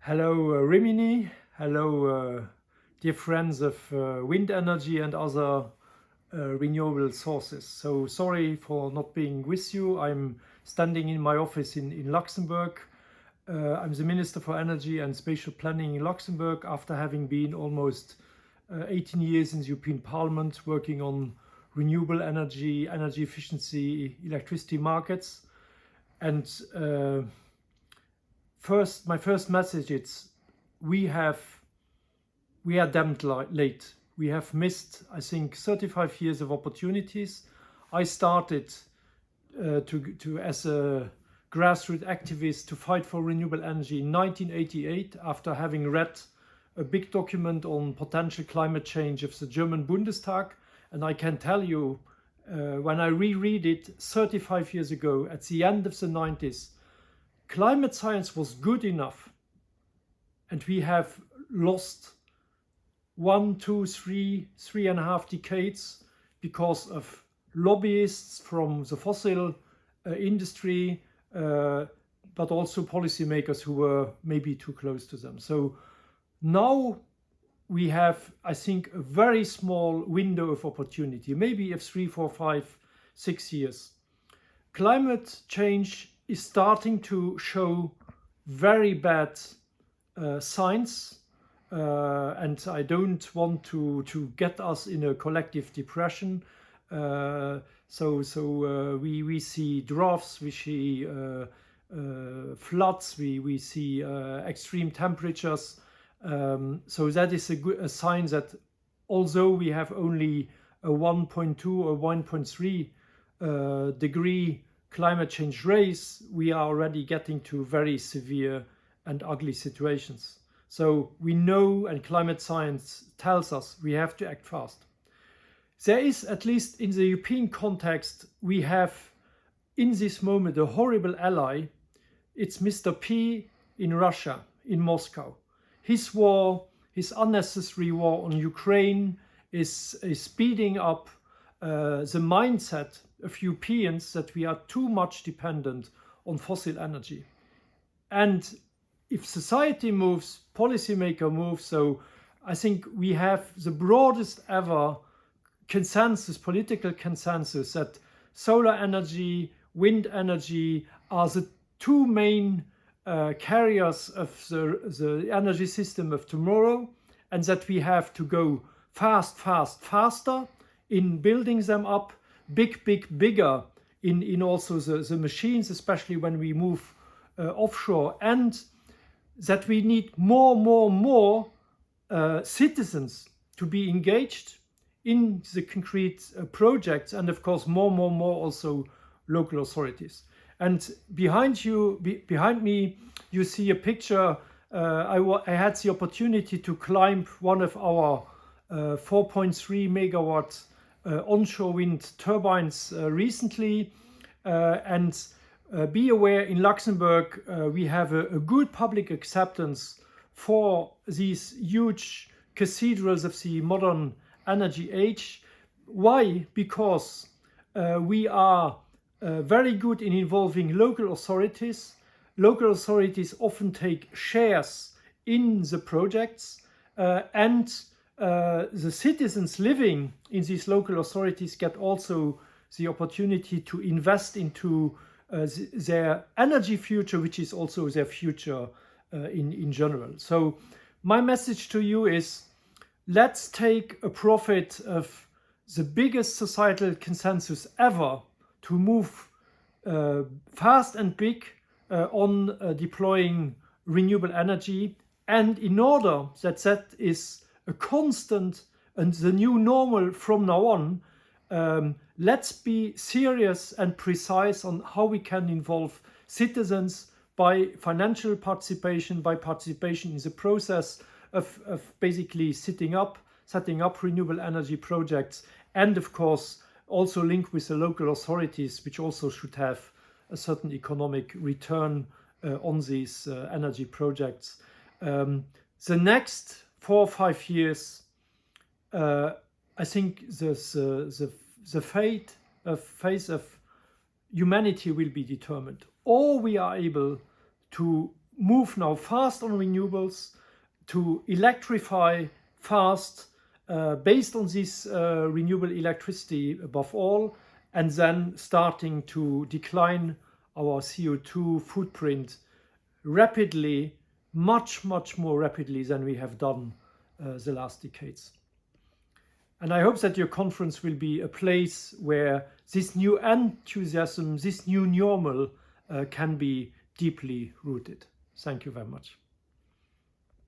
Hello Rimini, hello dear friends of wind energy and other renewable sources. So sorry for not being with you. I'm standing in my office in Luxembourg. I'm the Minister for Energy and Spatial Planning in Luxembourg after having been almost 18 years in the European Parliament working on renewable energy, energy efficiency, electricity markets. And my first message is we are damned late. We have missed, I think, 35 years of opportunities. I started as a grassroots activist to fight for renewable energy in 1988 after having read a big document on potential climate change of the German Bundestag. And I can tell you, when I reread it 35 years ago, at the end of the 90s, climate science was good enough, and we have lost 1, 2, 3.5 decades because of lobbyists from the fossil industry, but also policymakers who were maybe too close to them. So now we have, I think, a very small window of opportunity, maybe of 3, 4, 5, 6 years. Climate change is starting to show very bad signs, and I don't want to get us in a collective depression. We see droughts, we see floods, we see extreme temperatures. So that is a sign that although we have only a 1.2 or 1.3 degree climate change race, we are already getting to very severe and ugly situations. So we know, and climate science tells us, we have to act fast. There is, at least in the European context, we have in this moment a horrible ally. It's Mr. P in Russia, in Moscow. His war, his unnecessary war on Ukraine is speeding up the mindset of Europeans that we are too much dependent on fossil energy. And if society moves, policymaker moves, so I think we have the broadest ever consensus, political consensus, that solar energy, wind energy are the two main carriers of the energy system of tomorrow, and that we have to go faster in building them up, bigger in also the machines, especially when we move offshore, and that we need more citizens to be engaged in the concrete projects, and of course more also local authorities. And behind me, you see a picture. I had the opportunity to climb one of our 4.3 megawatt onshore wind turbines recently, and be aware, in Luxembourg we have a good public acceptance for these huge cathedrals of the modern energy age. Why? Because we are very good in involving local authorities. Local authorities often take shares in the projects, and the citizens living in these local authorities get also the opportunity to invest into their energy future, which is also their future in general. So my message to you is, let's take a profit of the biggest societal consensus ever to move fast and big on deploying renewable energy. And in order that is a constant and the new normal from now on, let's be serious and precise on how we can involve citizens by financial participation, by participation in the process of basically setting up renewable energy projects, and of course also link with the local authorities, which also should have a certain economic return on these energy projects. The next 4 or 5 years, I think the fate of humanity will be determined. Or we are able to move now fast on renewables, to electrify fast based on this renewable electricity above all, and then starting to decline our CO2 footprint rapidly, much more rapidly than we have done the last decades. And I hope that your conference will be a place where this new enthusiasm, this new normal can be deeply rooted. Thank you very much.